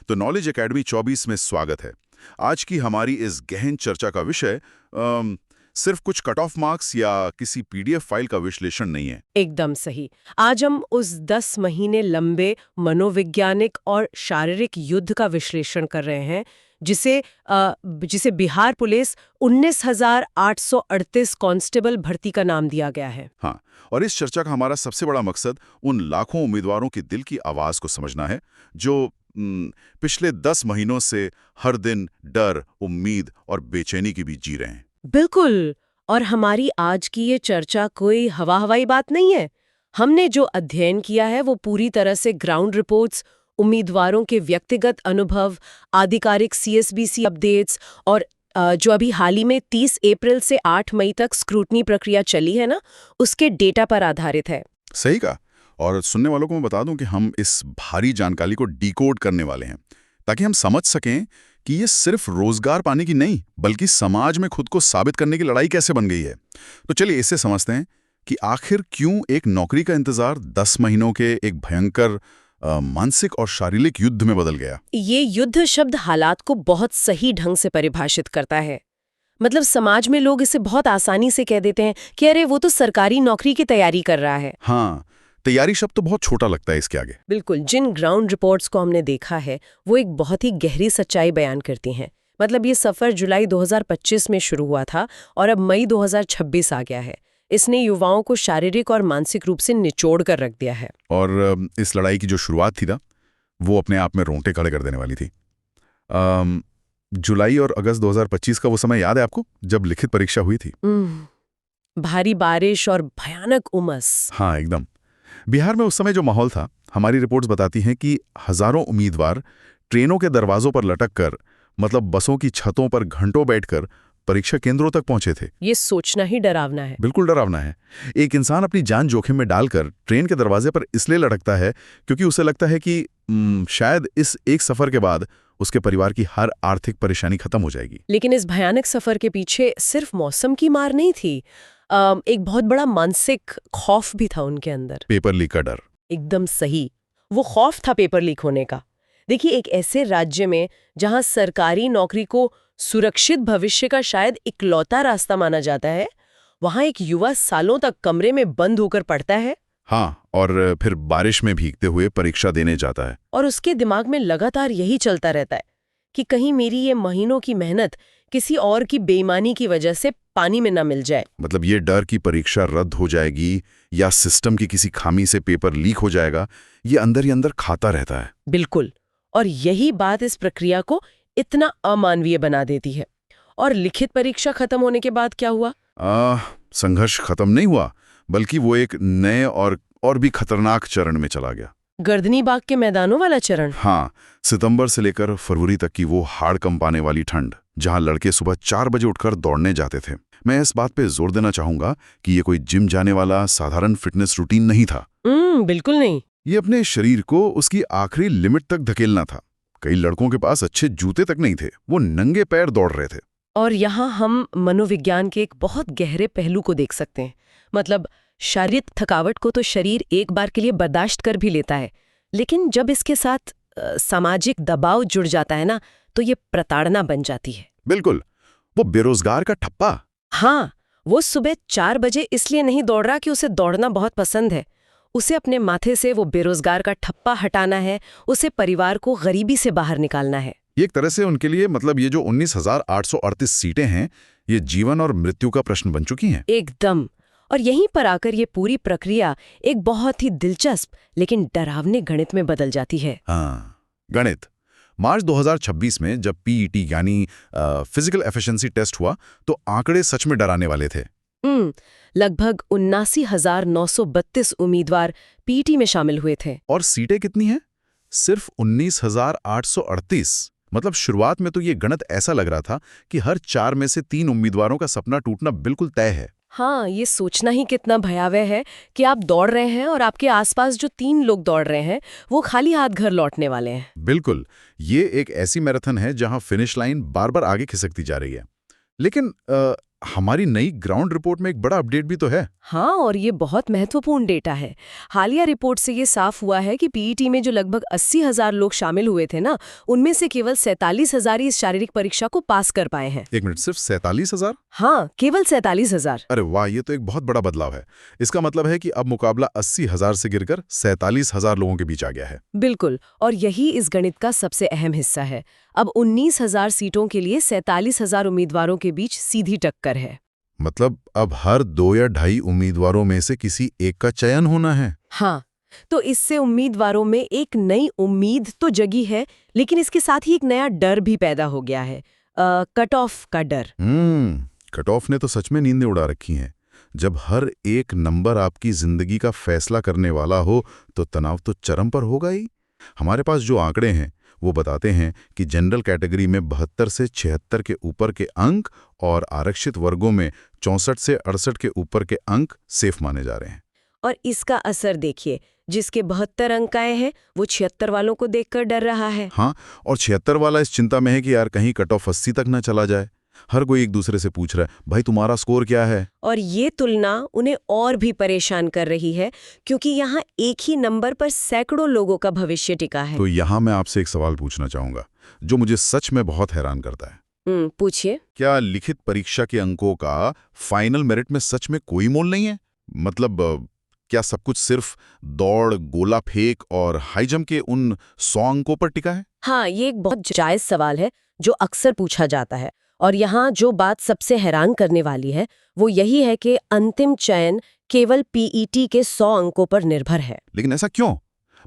तो knowledge academy 24 में स्वागत है। आज की हमारी इस गहन चर्चा का विषय सिर्फ कुछ कट ऑफ मार्क्स या किसी पीडीएफ फाइल का विश्लेषण नहीं है। एकदम सही। आज हम उस 10 महीने लंबे मनोवैज्ञानिक और शारीरिक युद्ध का विश्लेषण कर रहे हैं जिसे बिहार पुलिस 19,838 कांस्टेबल भर्ती का नाम दिया गया है। हाँ, और इस चर्चा का हमारा सबसे बड़ा मकसद उन लाखों उम्मीदवारों के दिल की आवाज को समझना है जो पिछले 10 महीनों से हर दिन डर, उम्मीद और बेचैनी के बीच जी रहे हैं। बिल्कुल। और हमारी आज की ये चर्चा कोई हवाई बात नहीं है। हमने जो अध्ययन किया है वो पूरी तरह से ग्राउंड रिपोर्ट्स, उम्मीदवारों के व्यक्तिगत अनुभव, आधिकारिक सीएसबीसी अपडेट्स और जो अभी हाल ही में 30 अप्रैल से 8 मई तक स्क्रूटनी प्रक्रिया चली है ना, उसके डेटा पर आधारित है। सही कहा। और सुनने वालों को मैं बता दूं कि हम इस भारी जानकारी को डिकोड करने वाले हैं ताकि हम समझ सकें कि ये सिर्फ रोजगार पाने की नहीं बल्कि समाज में खुद को साबित करने की लड़ाई कैसे बन गई है। तो चलिए इससे समझते हैं कि आखिर क्यों एक नौकरी का इंतजार 10 महीनों के एक भयंकर मानसिक और शारीरिक युद्ध में बदल गया। ये युद्ध शब्द हालात को बहुत सही ढंग से परिभाषित करता है। मतलब समाज में लोग इसे बहुत आसानी से कह देते हैं कि अरे वो तो सरकारी नौकरी की तैयारी कर रहा है। हाँ, तैयारी शब्द तो बहुत छोटा लगता है इसके आगे। बिल्कुल। जिन ग्राउंड रिपोर्ट्स को हमने देखा है वो एक बहुत ही गहरी सच्चाई बयान करती हैं। मतलब ये सफर जुलाई 2025 में शुरू हुआ था और अब मई 2026 आ गया है। इसने युवाओं को शारीरिक और मानसिक रूप से निचोड़ कर रख दिया है। और इस लड़ाई की जो शुरुआत थी ना, वो अपने आप में रोंगटे खड़े कर देने वाली थी। जुलाई और अगस्त 2025 का वो समय याद है आपको, जब लिखित परीक्षा हुई थी? भारी बारिश और भयानक उमस। हाँ, एकदम। बिहार में उस समय जो माहौल था, हमारी रिपोर्ट्स बताती हैं कि हजारों उम्मीदवार ट्रेनों के दरवाजों पर लटक कर, मतलब बसों की छतों पर घंटों बैठकर परीक्षा केंद्रों तक पहुंचे थे। ये सोचना ही डरावना है। बिल्कुल डरावना है। एक इंसान अपनी जान जोखिम में डालकर ट्रेन के दरवाजे पर इसलिए लटकता है क्योंकि उसे लगता है कि शायद इस एक सफर के बाद उसके परिवार की हर आर्थिक परेशानी खत्म हो जाएगी। लेकिन इस भयानक सफर के पीछे सिर्फ मौसम की मार नहीं थी, एक बहुत बड़ा मानसिक खौफ भी था उनके अंदर। पेपर लीक का डर। एकदम सही। वो खौफ था पेपर लीक होने का। देखिए, एक ऐसे राज्य में जहां सरकारी नौकरी को सुरक्षित भविष्य का शायद इकलौता रास्ता माना जाता है, वहां एक युवा सालों तक कमरे में बंद होकर पढ़ता है। हाँ, और फिर बारिश में भीगते हुए परीक्षा देने जाता है। और उसके दिमाग में लगातार यही चलता रहता है कि कहीं मेरी ये महीनों की मेहनत किसी और की बेईमानी की वजह से पानी में ना मिल जाए। मतलब ये डर कि परीक्षा रद्द हो जाएगी या सिस्टम की किसी खामी से पेपर लीक हो जाएगा, ये अंदर ही अंदर खाता रहता है। बिल्कुल। और यही बात इस प्रक्रिया को इतना अमानवीय बना देती है। और लिखित परीक्षा खत्म होने के बाद क्या हुआ? संघर्ष खत्म नहीं हुआ, बल्कि वो एक नए और भी खतरनाक चरण में चला गया। गर्दनी बाग के मैदानों वाला चरण। हाँ, सितंबर से लेकर फरवरी तक की वो हाड़ कंपाने वाली ठंड, जहां लड़के सुबह 4 बजे उठकर दौड़ने जाते थे। मैं इस बात पे जोर देना चाहूंगा कि ये कोई जिम जाने वाला साधारण फिटनेस रूटीन नहीं था। बिल्कुल नहीं। ये अपने शरीर को उसकी आखिरी लिमिट तक धकेलना था। कई लड़कों के पास अच्छे जूते तक नहीं थे, वो नंगे पैर दौड़ रहे थे। और यहाँ हम मनोविज्ञान के एक बहुत गहरे पहलू को देख सकते हैं। मतलब शारीरिक थकावट को तो शरीर एक बार के लिए बर्दाश्त कर भी लेता है, लेकिन जब इसके साथ सामाजिक दबाव जुड़ जाता है ना, तो ये प्रताड़ना बन जाती है। बिल्कुल। वो बेरोजगार का ठप्पा। हाँ, वो सुबह 4 बजे इसलिए नहीं दौड़ रहा कि उसे दौड़ना बहुत पसंद है। उसे अपने माथे से वो बेरोजगार का ठप्पा हटाना है, उसे परिवार को गरीबी से बाहर निकालना है। एक तरह से उनके लिए मतलब ये जो 19,838 सीटें हैं, ये जीवन और मृत्यु का प्रश्न बन चुकी हैं। एकदम। और यहीं पर आकर ये पूरी प्रक्रिया एक बहुत ही दिलचस्प लेकिन डरावने गणित में बदल जाती है। हाँ, गणित। मार्च 2026 में जब पीईटी यानी फिजिकल एफिशिएंसी टेस्ट हुआ तो आंकड़े सच में डराने वाले थे। लगभग 79,932 उम्मीदवार पीईटी में शामिल हुए थे। और सीटें कितनी हैं? सिर्फ 19,838। मतलब शुरुआत में तो ये गणित ऐसा लग रहा था कि हर 4 में से 3 उम्मीदवारों का सपना टूटना बिल्कुल तय है। हाँ, ये सोचना ही कितना भयावह है कि आप दौड़ रहे हैं और आपके आसपास जो 3 लोग दौड़ रहे हैं वो खाली हाथ घर लौटने वाले हैं। बिल्कुल। ये एक ऐसी मैराथन है जहां फिनिश लाइन बार बार आगे खिसकती जा रही है। लेकिन हमारी नई ग्राउंड रिपोर्ट में एक बड़ा अपडेट भी तो है। हाँ, और ये बहुत महत्वपूर्ण डेटा है। हालिया रिपोर्ट से ये साफ हुआ है कि पीईटी में जो लगभग 80,000 लोग शामिल हुए थे ना, उनमें से केवल 47,000 ही इस शारीरिक परीक्षा को पास कर पाए हैं। एक मिनट, सिर्फ 47,000? हाँ, केवल 47,000। अरे वाह, ये तो एक बहुत बड़ा बदलाव है। इसका मतलब है कि अब मुकाबला 80,000 से गिरकर 47,000 लोगों के बीच आ गया है। बिल्कुल, और यही इस गणित का सबसे अहम हिस्सा है। अब 19,000 सीटों के लिए 47,000 उम्मीदवारों के बीच सीधी टक्कर है। मतलब अब हर 2 या ढाई उम्मीदवारों में से किसी एक का चयन होना है। हाँ, तो इससे उम्मीदवारों में एक नई उम्मीद तो जगी है, लेकिन इसके साथ ही एक नया डर भी पैदा हो गया है, कट ऑफ का डर। कट ऑफ ने तो सच में नींदें उड़ा रखी हैं। जब हर एक नंबर आपकी जिंदगी का फैसला करने वाला हो तो तनाव तो चरम पर होगा ही। हमारे पास जो आंकड़े हैं वो बताते हैं कि जनरल कैटेगरी में 72 से 76 के ऊपर के अंक और आरक्षित वर्गों में 64 से 68 के ऊपर के अंक सेफ माने जा रहे हैं। और इसका असर देखिए, जिसके 72 अंक आए हैं वो 76 वालों को देखकर डर रहा है। हाँ, और 76 वाला इस चिंता में है कि यार कहीं कट ऑफ 80 तक ना चला जाए। हर कोई एक दूसरे से पूछ रहा है, भाई तुम्हारा स्कोर क्या है? और ये तुलना उन्हें और भी परेशान कर रही है, क्योंकि यहाँ एक ही नंबर पर सैकड़ों लोगों का भविष्य टिका है। तो यहाँ मैं आपसे एक सवाल पूछना चाहूंगा जो मुझे सच में बहुत हैरान करता है। पूछिए। क्या लिखित परीक्षा के अंकों का फाइनल मेरिट में सच में कोई मोल नहीं है? मतलब क्या सब कुछ सिर्फ दौड़, गोला फेंक और हाई जंप के उन 100 अंकों पर टिका है? हाँ, ये एक बहुत जायज सवाल है जो अक्सर पूछा जाता है। और यहाँ जो बात सबसे हैरान करने वाली है वो यही है कि अंतिम चयन केवल पीईटी के 100 अंकों पर निर्भर है। लेकिन ऐसा क्यों?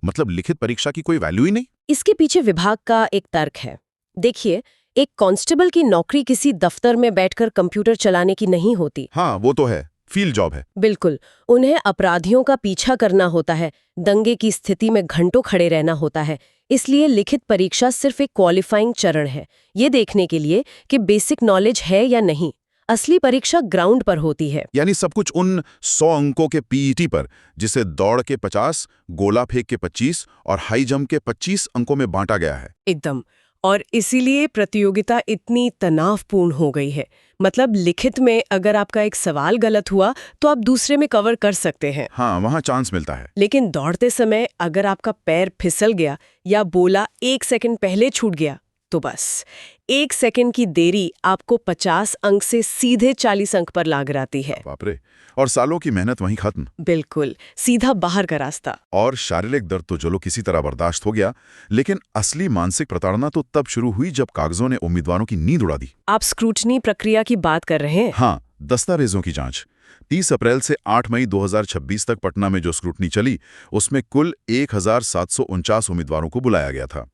मतलब लिखित परीक्षा की कोई वैल्यू ही नहीं? इसके पीछे विभाग का एक तर्क है। देखिए, एक कांस्टेबल की नौकरी किसी दफ्तर में बैठकर कंप्यूटर चलाने की नहीं होती। हाँ, वो तो है, फील्ड जॉब है। बिल्कुल, उन्हें अपराधियों का पीछा करना होता है, दंगे की स्थिति में घंटों खड़े रहना होता है। इसलिए लिखित परीक्षा सिर्फ एक क्वालिफाइंग चरण है, ये देखने के लिए कि बेसिक नॉलेज है या नहीं। असली परीक्षा ग्राउंड पर होती है। यानी सब कुछ उन 100 अंकों के पीईटी पर, जिसे दौड़ के 50, गोला फेंक के 25 और हाई जंप के 25 अंकों में बांटा गया है। एकदम। और इसीलिए प्रतियोगिता इतनी तनावपूर्ण हो गई है। मतलब लिखित में अगर आपका एक सवाल गलत हुआ तो आप दूसरे में कवर कर सकते हैं। हाँ, वहाँ चांस मिलता है। लेकिन दौड़ते समय अगर आपका पैर फिसल गया या बोला 1 सेकंड पहले छूट गया तो बस 1 सेकंड की देरी आपको 50 अंक से सीधे 40 अंक पर ला गिराती है। बाप रे, और सालों की मेहनत वहीं खत्म। बिल्कुल, सीधा बाहर का रास्ता। और शारीरिक दर्द तो चलो किसी तरह बर्दाश्त हो गया, लेकिन असली मानसिक प्रताड़ना तो तब शुरू हुई जब कागजों ने उम्मीदवारों की नींद उड़ा दी। आप स्क्रूटनी प्रक्रिया की बात कर रहे हैं? हाँ, दस्तावेजों की जांच। 30 अप्रैल से 8 मई 2026 तक पटना में जो स्क्रूटनी चली, उसमें कुल 1,749 उम्मीदवारों को बुलाया गया था।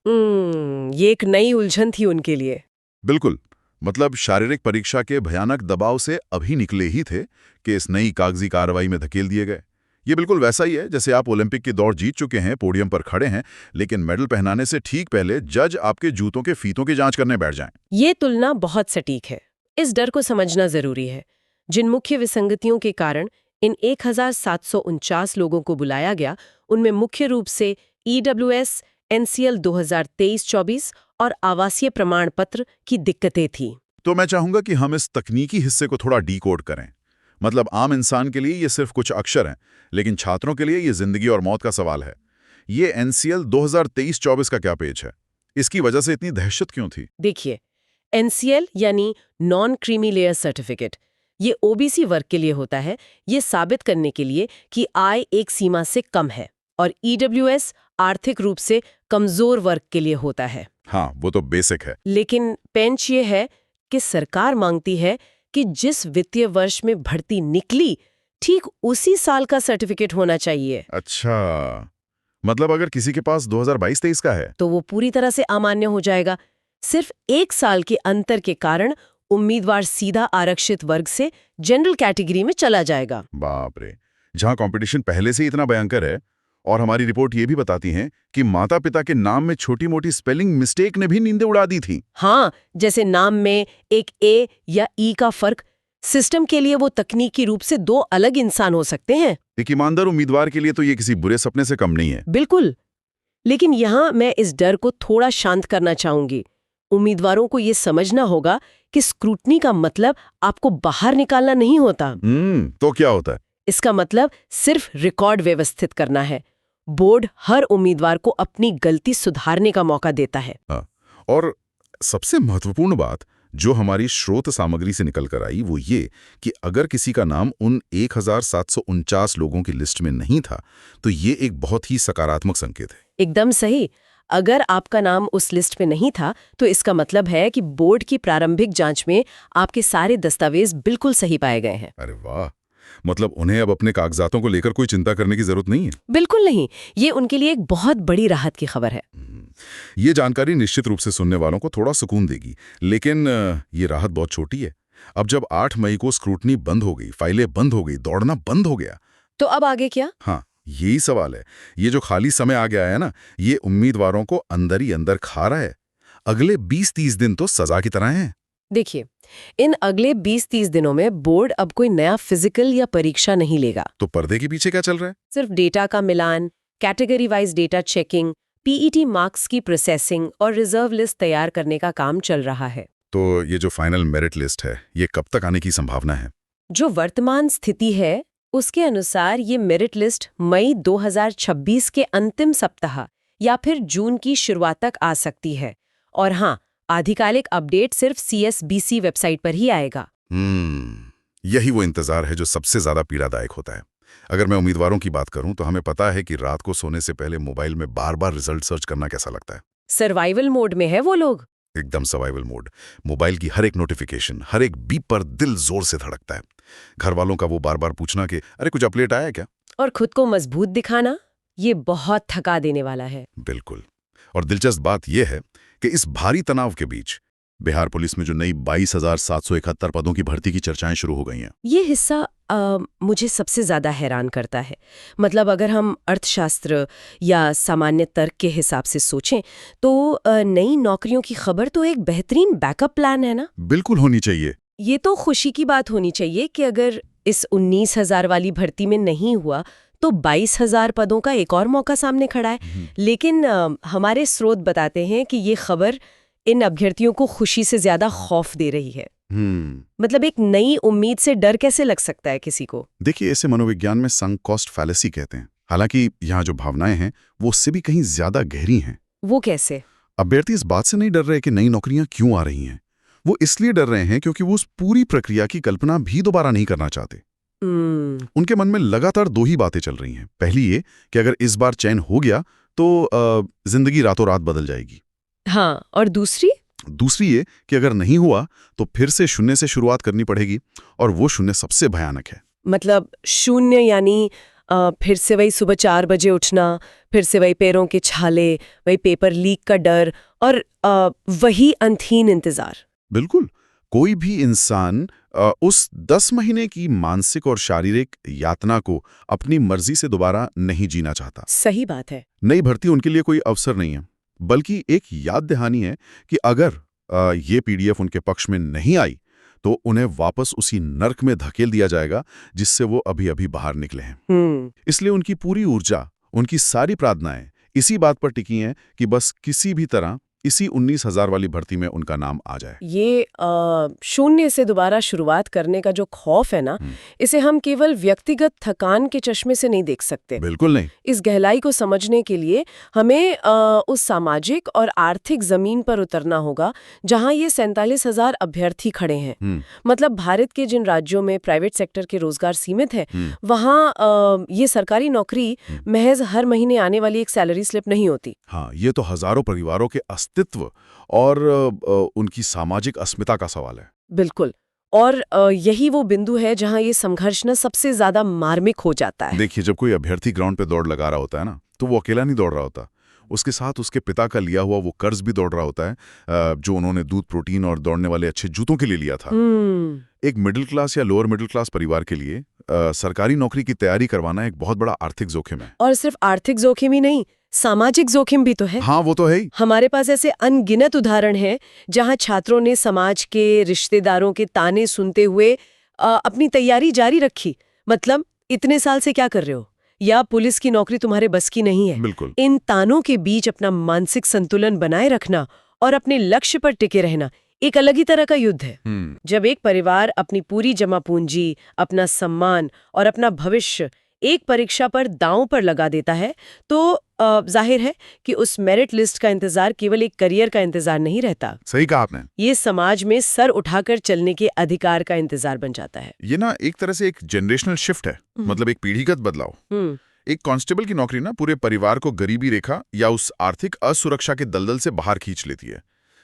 ये एक नई उलझन थी उनके लिए। बिल्कुल, मतलब शारीरिक परीक्षा के भयानक दबाव से अभी निकले ही थे कि इस नई कागजी कार्रवाई में धकेल दिए गए। ये बिल्कुल वैसा ही है जैसे आप ओलंपिक की दौड़ जीत चुके हैं, पोडियम पर खड़े हैं, लेकिन मेडल पहनाने से ठीक पहले जज आपके जूतों के फीतों की जांच करने बैठ जाएं। ये तुलना बहुत सटीक है। इस डर को समझना जरूरी है। जिन मुख्य विसंगतियों के कारण इन 1,749 लोगों को बुलाया गया, उनमें मुख्य रूप से ईडब्ल्यूएस, एनसीएल 2023-24 और आवासीय प्रमाण पत्र की दिक्कतें थीं। तो मैं चाहूंगा कि हम इस तकनीकी हिस्से को थोड़ा डीकोड करें। मतलब आम इंसान के लिए ये सिर्फ कुछ अक्षर हैं, लेकिन छात्रों के लिए ये जिंदगी और मौत का सवाल है। ये एनसीएल 2023-24 का क्या पेज है? इसकी वजह से इतनी दहशत क्यों थी? देखिए, एनसीएल यानी नॉन क्रीमी लेयर सर्टिफिकेट, ये ओबीसी वर्ग के लिए होता है, ये साबित करने के लिए कि आय एक सीमा से कम है। और ईडब्ल्यूएस आर्थिक रूप से कमजोर वर्ग के लिए होता है। हाँ, वो तो बेसिक है। लेकिन पेंच ये है कि सरकार मांगती है कि जिस वित्तीय वर्ष में भर्ती निकली, ठीक उसी साल का सर्टिफिकेट होना चाहिए। अच्छा, मतलब अगर किसी के पास 2022-23 का है तो वो पूरी तरह से अमान्य हो जाएगा। सिर्फ 1 साल के अंतर के कारण उम्मीदवार सीधा आरक्षित वर्ग से जनरल कैटेगरी में चला जाएगा। बाप रे, जहां कंपटीशन पहले से ही इतना भयंकर है। और हमारी रिपोर्ट ये भी बताती है कि माता पिता के नाम में छोटी मोटी स्पेलिंग मिस्टेक ने भी नींदें उड़ा दी थी। हाँ, जैसे नाम में एक ए या ई का फर्क, सिस्टम के लिए वो तकनीकी रूप से 2 अलग इंसान हो सकते हैं। एक ईमानदार उम्मीदवार के लिए तो ये किसी बुरे सपने से कम नहीं है। बिल्कुल। लेकिन यहाँ मैं इस डर को थोड़ा शांत करना चाहूंगी। उम्मीदवारों को ये समझना होगा कि स्क्रूटनी का मतलब आपको बाहर निकालना नहीं होता। तो क्या होता है? इसका मतलब सिर्फ रिकॉर्ड व्यवस्थित करना है। बोर्ड हर उम्मीदवार को अपनी गलती सुधारने का मौका देता है। और सबसे महत्वपूर्ण बात जो हमारी स्रोत सामग्री से निकल कर आई वो ये कि अगर किसी का नाम उन 1749 लोगों की लिस्ट में नहीं था तो ये एक बहुत ही सकारात्मक संकेत है। एकदम सही। अगर आपका नाम उस लिस्ट में नहीं था तो इसका मतलब है कि बोर्ड की प्रारंभिक जांच में आपके सारे दस्तावेज बिल्कुल सही पाए गए हैं। अरे वाह, मतलब उन्हें अब अपने कागजातों को लेकर कोई चिंता करने की जरूरत नहीं है। बिल्कुल नहीं, ये उनके लिए एक बहुत बड़ी राहत की खबर है। ये जानकारी निश्चित रूप से सुनने वालों को थोड़ा सुकून देगी, लेकिन ये राहत बहुत छोटी है। अब जब 8 मई को स्क्रूटनी बंद हो गई, फाइलें बंद हो गई, दौड़ना बंद हो गया, तो अब आगे क्या? हाँ, यही सवाल है। ये जो खाली समय आ गया है ना, ये उम्मीदवारों को अंदर ही अंदर खा रहा है। अगले 20-30 दिन तो सजा की तरह हैं। देखिए, इन अगले 20-30 दिनों में बोर्ड अब कोई नया फिजिकल या परीक्षा नहीं लेगा। तो पर्दे के पीछे क्या चल रहा है? सिर्फ डेटा का मिलान, category wise data checking, PET marks की प्रोसेसिंग और रिजर्व लिस्ट तैयार करने का काम चल रहा है। तो ये जो फाइनल मेरिट लिस्ट है, ये कब तक आने की संभावना है? जो वर्तमान स्थिति है उसके अनुसार ये मेरिट लिस्ट मई 2026 के अंतिम सप्ताह या फिर जून की शुरुआत तक आ सकती है। और हाँ, आधिकारिक अपडेट सिर्फ CSBC वेबसाइट पर ही आएगा। यही वो इंतजार है जो सबसे ज्यादा पीड़ादायक होता है। अगर मैं उम्मीदवारों की बात करूं तो हमें पता है कि रात को सोने से पहले मोबाइल में बार-बार रिजल्ट सर्च करना कैसा लगता है। सर्वाइवल मोड में है वो लोग। एकदम सर्वाइवल मोड। मोबाइल की हर एक नोटिफिकेशन, हर एक बीप पर दिल जोर से धड़कता है। घर वालों का वो बार-बार पूछना कि अरे कुछ अपडेट आया क्या? और खुद को मजबूत दिखाना, ये बहुत थका देने वाला है। बिल्कुल। और दिलचस्प बात यह है कि इस भारी तनाव के बीच बिहार पुलिस में जो नई 22,771 पदों की भर्ती की चर्चाएं शुरू हो गई हैं। ये हिस्सा मुझे सबसे ज्यादा हैरान करता है। मतलब अगर हम अर्थशास्त्र या सामान्य तर्क के हिसाब से सोचें तो नई नौकरियों की खबर तो एक बेहतरीन बैकअप प्लान है ना। बिल्कुल होनी चाहिए। ये तो खुशी की बात होनी चाहिए कि अगर इस 19,000 वाली भर्ती में नहीं हुआ तो 22,000 पदों का एक और मौका सामने खड़ा है। लेकिन हमारे स्रोत बताते हैं कि ये खबर इन अभ्यर्थियों को खुशी से ज्यादा खौफ दे रही है। मतलब एक नई उम्मीद से डर कैसे लग सकता है किसी को? देखिए, इसे मनोविज्ञान में संक कॉस्ट फैलेसी कहते हैं। हालांकि यहाँ जो भावनाएं हैं वो उससे भी कहीं ज्यादा गहरी हैं। वो कैसे? अभ्यर्थी इस बात से नहीं डर रहे कि नई नौकरियां क्यों आ रही हैं। वो इसलिए डर रहे हैं क्योंकि वो उस पूरी प्रक्रिया की कल्पना भी दोबारा नहीं करना चाहते। उनके मन में लगातार दो ही बातें चल रही हैं। पहली ये कि अगर इस बार चयन हो गया तो जिंदगी रातों रात बदल जाएगी। हाँ, और दूसरी ये कि अगर नहीं हुआ तो फिर से शून्य से शुरुआत करनी पड़ेगी, और वो शून्य सबसे भयानक है। मतलब शून्य यानी फिर से वही सुबह 4 बजे उठना, फिर से वही पैरों के छाले, वही पेपर लीक का डर और वही अंतहीन इंतजार। बिल्कुल। कोई भी इंसान उस 10 महीने की मानसिक और शारीरिक यातना को अपनी मर्जी से दोबारा नहीं जीना चाहता। सही बात है। नई भर्ती उनके लिए कोई अवसर नहीं है, बल्कि एक याद दहानी है कि अगर ये PDF उनके पक्ष में नहीं आई तो उन्हें वापस उसी नर्क में धकेल दिया जाएगा जिससे वो अभी अभी बाहर निकले हैं। इसलिए उनकी पूरी ऊर्जा, उनकी सारी प्रार्थनाएं इसी बात पर टिकी हैं कि बस किसी भी तरह इसी 19,000 वाली भर्ती में उनका नाम आ जाए। ये शून्य से दोबारा शुरुआत करने का जो खौफ है ना, इसे हम केवल व्यक्तिगत थकान के चश्मे से नहीं देख सकते। बिल्कुल नहीं। इस गहराई को समझने के लिए हमें उस सामाजिक और आर्थिक जमीन पर उतरना होगा जहां ये 47,000 अभ्यर्थी खड़े हैं। मतलब भारत के जिन राज्यों में प्राइवेट सेक्टर के रोजगार सीमित है, वहां ये सरकारी नौकरी महज हर महीने आने वाली एक सैलरी स्लिप नहीं होती। हाँ, ये तो हजारों परिवारों के अस्तित्व और उनकी सामाजिक अस्मिता का सवाल है। बिल्कुल। और यही वो बिंदु है जहां ये संघर्ष न सबसे ज्यादा मार्मिक हो जाता है। देखिए, जब कोई अभ्यर्थी ग्राउंड पे दौड़ लगा रहा होता है ना, तो वो अकेला नहीं दौड़ रहा होता। उसके साथ उसके पिता का लिया हुआ वो कर्ज भी दौड़ रहा होता है, जो उन्होंने दूध, प्रोटीन और दौड़ने वाले अच्छे जूतों के लिए लिया था। एक मिडिल क्लास या लोअर मिडिल क्लास परिवार के लिए सरकारी नौकरी की तैयारी करवाना एक बहुत बड़ा आर्थिक जोखिम है। और सिर्फ आर्थिक जोखिम ही नहीं, सामाजिक जोखिम भी तो है। हाँ, वो तो है ही। हमारे पास ऐसे अनगिनत उदाहरण हैं जहां छात्रों ने समाज के, रिश्तेदारों के ताने सुनते हुए अपनी तैयारी जारी रखी। मतलब इतने साल से क्या कर रहे हो, या पुलिस की नौकरी तुम्हारे बस की नहीं है। बिल्कुल। इन तानों के बीच अपना मानसिक संतुलन बनाए रखना और अपने लक्ष्य पर टिके रहना एक अलग ही तरह का युद्ध है। जब एक परिवार अपनी पूरी जमा पूंजी, अपना सम्मान और अपना भविष्य एक परीक्षा पर दांव पर लगा देता है, तो जाहिर है कि उस मेरिट लिस्ट का इंतजार केवल एक करियर का इंतजार नहीं रहता। सही कहा आपने। ये समाज में सर उठाकर चलने के अधिकार का इंतजार बन जाता है। ये ना एक तरह से एक जनरेशनल शिफ्ट है, मतलब एक पीढ़ीगत बदलाव। एक कांस्टेबल की नौकरी ना पूरे परिवार को गरीबी रेखा या उस आर्थिक असुरक्षा के दलदल से बाहर खींच लेती है,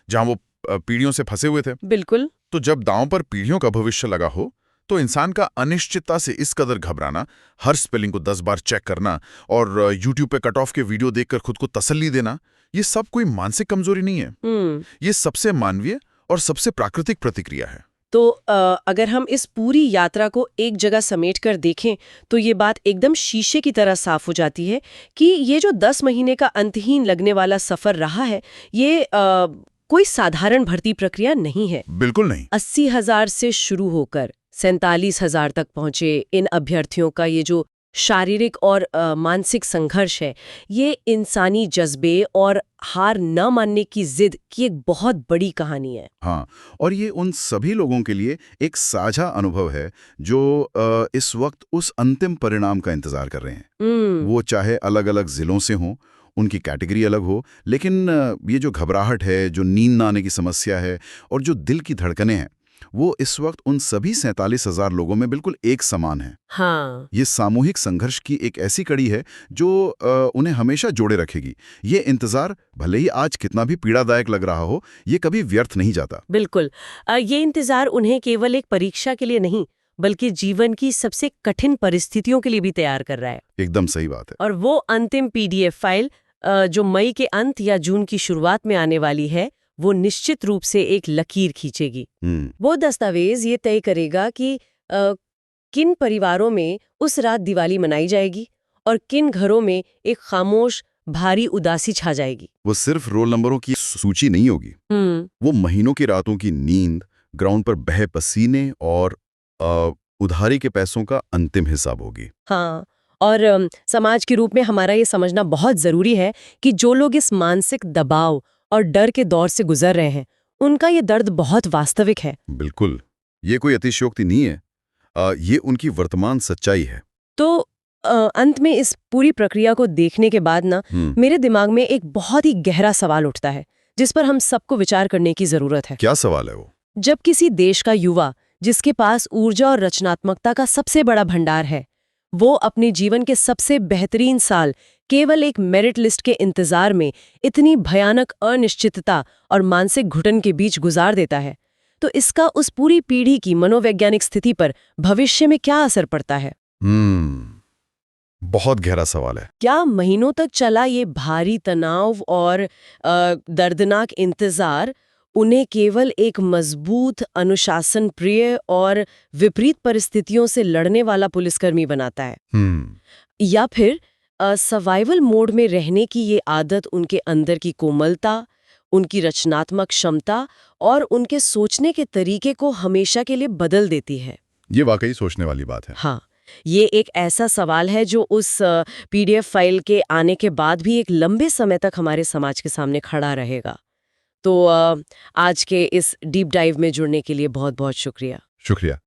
जहां वो पीढ़ियों से फंसे हुए थे। बिल्कुल। तो जब दांव पर पीढ़ियों का भविष्य लगा हो, तो इंसान का अनिश्चितता से इस कदर घबराना, हर स्पेलिंग को 10 बार चेक करना और यूट्यूब पे कट ऑफ के वीडियो देखकर खुद को तसल्ली देना, ये सब कोई मानसिक कमजोरी नहीं है। ये सबसे मानवीय और सबसे प्राकृतिक प्रतिक्रिया है। तो अगर हम इस पूरी यात्रा को एक जगह समेट कर देखें तो ये बात एकदम शीशे की तरह साफ हो जाती है कि ये जो 10 महीने का अंतहीन लगने वाला सफर रहा है, ये कोई साधारण भर्ती प्रक्रिया नहीं है। बिल्कुल नहीं। 80,000 से शुरू होकर 47,000 तक पहुंचे इन अभ्यर्थियों का ये जो शारीरिक और मानसिक संघर्ष है, ये इंसानी जज्बे और हार न मानने की जिद की एक बहुत बड़ी कहानी है। हाँ, और ये उन सभी लोगों के लिए एक साझा अनुभव है जो इस वक्त उस अंतिम परिणाम का इंतजार कर रहे हैं। वो चाहे अलग-अलग जिलों से हों, उनकी कैटेगरी अलग हो, लेकिन ये जो घबराहट है, जो नींद न आने की समस्या है और जो दिल की धड़कनें हैं, वो इस वक्त उन सभी 47,000 लोगों में बिल्कुल एक समान है। हाँ। ये सामूहिक संघर्ष की एक ऐसी कड़ी है जो उन्हें हमेशा जोड़े रखेगी। ये इंतजार भले ही आज कितना भी पीड़ादायक लग रहा हो, ये कभी व्यर्थ नहीं जाता। बिल्कुल। ये इंतजार उन्हें केवल एक परीक्षा के लिए नहीं, बल्कि जीवन की सबसे कठिन परिस्थितियों के लिए भी तैयार कर रहा है। एकदम सही बात है। और वो अंतिम PDF फाइल जो मई के अंत या जून की शुरुआत में आने वाली है, वो निश्चित रूप से एक लकीर खींचेगी। वो दस्तावेज ये तय करेगा कि किन परिवारों में उस रात दिवाली मनाई जाएगी और किन घरों में एक खामोश भारी उदासी छा जाएगी। वो सिर्फ रोल नंबरों की सूची नहीं होगी, वो महीनों की रातों की नींद, ग्राउंड पर बहे पसीने और उधारी के पैसों का अंतिम हिसाब होगी। हाँ, और समाज के रूप में हमारा ये समझना बहुत जरूरी है कि जो लोग इस मानसिक दबाव और डर के दौर से गुजर रहे हैं, उनका ये दर्द बहुत वास्तविक है। बिल्कुल, ये कोई अतिशयोक्ति नहीं है, ये उनकी वर्तमान सच्चाई है। तो अंत में इस पूरी प्रक्रिया को देखने के बाद ना मेरे दिमाग में एक बहुत ही गहरा सवाल उठता है, जिस पर हम सबको विचार करने की जरूरत है। क्या सवाल है वो? जब किसी देश का युवा, जिसके पास ऊर्जा और रचनात्मकता का सबसे बड़ा भंडार है, वो अपने जीवन के सबसे बेहतरीन साल केवल एक मेरिट लिस्ट के इंतजार में इतनी भयानक अनिश्चितता और मानसिक घुटन के बीच गुजार देता है, तो इसका उस पूरी पीढ़ी की मनोवैज्ञानिक स्थिति पर भविष्य में क्या असर पड़ता है? बहुत गहरा सवाल है। क्या महीनों तक चला ये भारी तनाव और दर्दनाक इंतजार उन्हें केवल एक मजबूत, अनुशासन प्रिय और विपरीत परिस्थितियों से लड़ने वाला पुलिसकर्मी बनाता है? या फिर सर्वाइवल मोड में रहने की ये आदत उनके अंदर की कोमलता, उनकी रचनात्मक क्षमता और उनके सोचने के तरीके को हमेशा के लिए बदल देती है? ये वाकई सोचने वाली बात है। हाँ, ये एक ऐसा सवाल है जो उस PDF फाइल के आने के बाद भी एक लंबे समय तक हमारे समाज के सामने खड़ा रहेगा। तो आज के इस डीप डाइव में जुड़ने के लिए बहुत बहुत शुक्रिया। शुक्रिया।